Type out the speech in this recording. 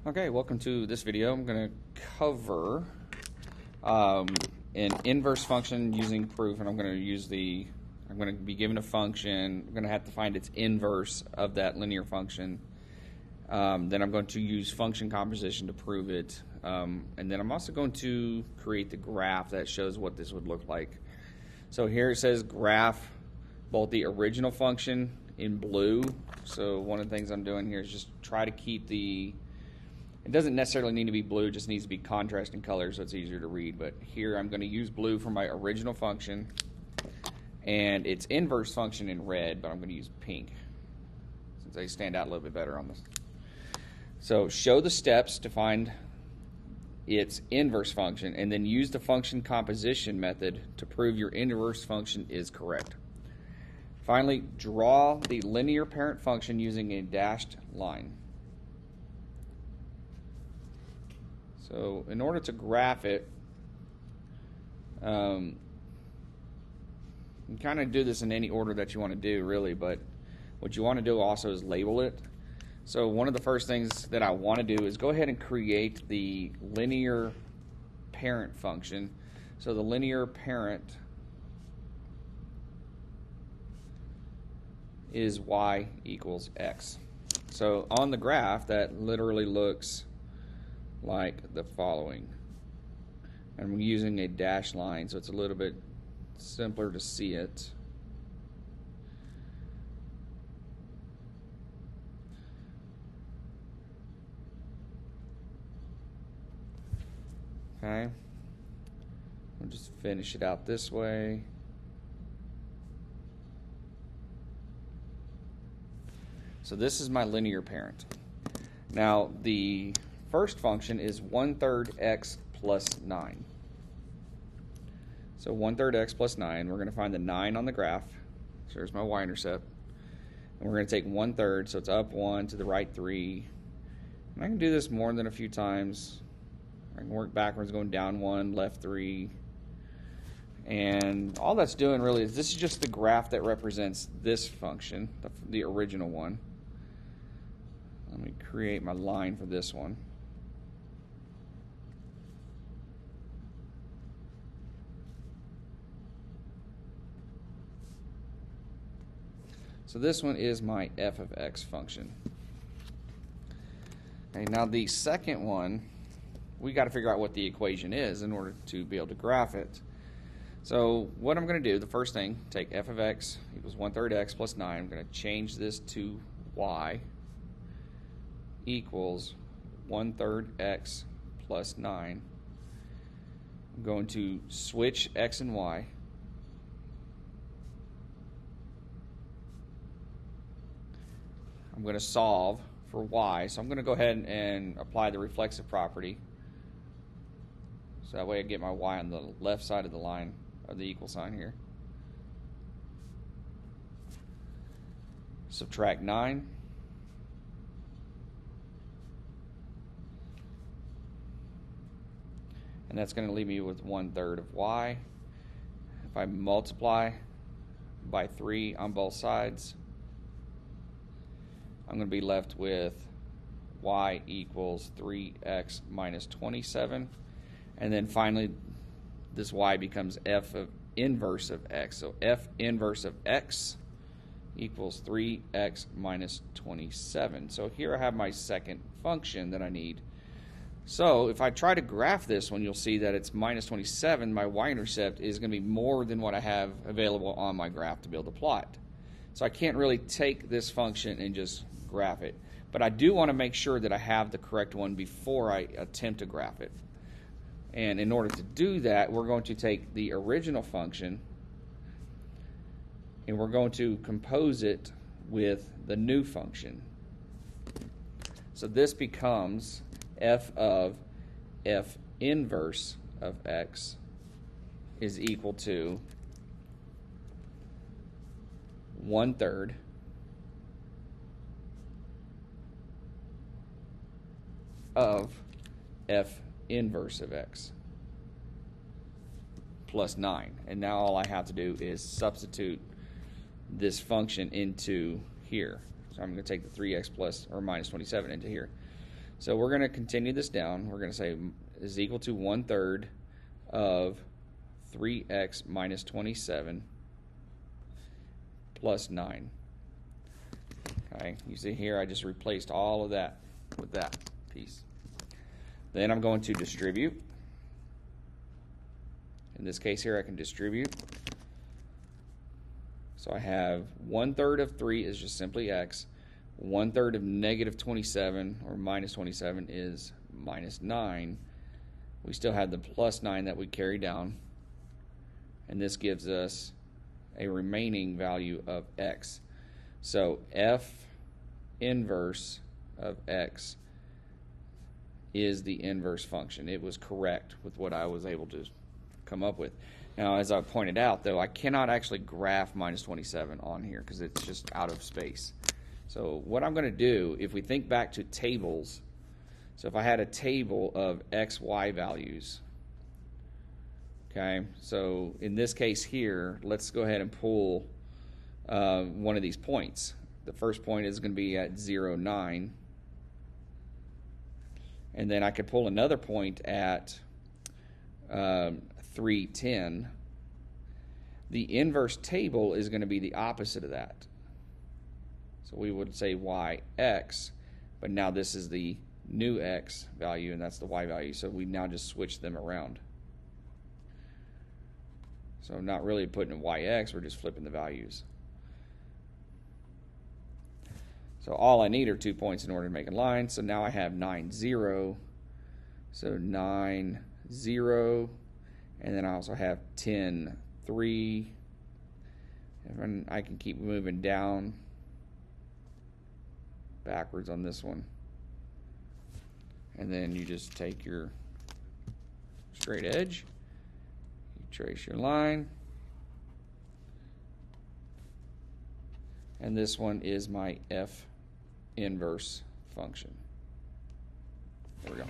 Okay, welcome to this video. I'm going to cover an inverse function using proof, and I'm going to be given a function. I'm going to have to find its inverse of that linear function. Then I'm going to use function composition to prove it. And then I'm also going to create the graph that shows what this would look like. So here it says graph both the original function in blue. So one of the things I'm doing here is just try to keep it doesn't necessarily need to be blue, it just needs to be contrasting colors so it's easier to read. But here I'm going to use blue for my original function and its inverse function in red, but I'm going to use pink since they stand out a little bit better on this. So show the steps to find its inverse function and then use the function composition method to prove your inverse function is correct. Finally, draw the linear parent function using a dashed line. So in order to graph it, you can kind of do this in any order that you want to do, really, but what you want to do also is label it. So one of the first things that I want to do is go ahead and create the linear parent function. So the linear parent is y equals x. So on the graph, that literally looks like the following. I'm using a dashed line, so it's a little bit simpler to see it. Okay, we'll just finish it out this way. So this is my linear parent. Now the first function is 1/3 x plus 9. So 1/3 x plus 9, we're going to find the 9 on the graph. So there's my y-intercept. And we're going to take 1/3, so it's up 1, to the right 3. And I can do this more than a few times. I can work backwards, going down 1, left 3. And all that's doing really is this is just the graph that represents this function, the original one. Let me create my line for this one. So this one is my f of x function. Okay, now the second one, we got to figure out what the equation is in order to be able to graph it. So what I'm going to do, the first thing, take f of x equals 1/3 x plus 9. I'm going to change this to y equals 1/3 x plus 9. I'm going to switch x and y. I'm going to solve for y, so I'm going to go ahead and apply the reflexive property. So that way I get my y on the left side of the line of the equal sign here. Subtract 9. And that's going to leave me with 1/3 of y. If I multiply by 3 on both sides, I'm going to be left with y equals 3x minus 27. And then finally, this y becomes f of inverse of x. So f inverse of x equals 3x minus 27. So here I have my second function that I need. So if I try to graph this one, you'll see that it's minus 27. My y-intercept is going to be more than what I have available on my graph to be able to plot. So I can't really take this function and just graph it. But I do want to make sure that I have the correct one before I attempt to graph it. And in order to do that, we're going to take the original function and we're going to compose it with the new function. So this becomes f of f inverse of x is equal to 1/3 of f inverse of x plus 9. And now all I have to do is substitute this function into here. So I'm going to take the 3x plus or minus 27 into here. So we're going to continue this down. We're going to say is equal to 1/3 of 3x minus 27 plus 9. Okay, you see here I just replaced all of that with that piece. Then I'm going to distribute. In this case here I can distribute. So I have 1/3 of 3 is just simply x. 1/3 of negative 27 or minus 27 is minus 9. We still have the plus 9 that we carry down. And this gives us a remaining value of x. So f inverse of x is the inverse function. It was correct with what I was able to come up with. Now, as I pointed out, though, I cannot actually graph minus 27 on here because it's just out of space. So what I'm going to do, if we think back to tables, so if I had a table of x, y values, okay, so in this case here, let's go ahead and pull one of these points. The first point is going to be at 0, 9. And then I could pull another point at 3, 10. The inverse table is going to be the opposite of that. So we would say yx, but now this is the new x value and that's the y value. So we now just switch them around. So not really putting in yx, we're just flipping the values. So all I need are 2 points in order to make a line. So now I have 9, 0. So 9, 0. And then I also have 10, 3. And I can keep moving down backwards on this one. And then you just take your straight edge, you trace your line, and this one is my f inverse function. There we go.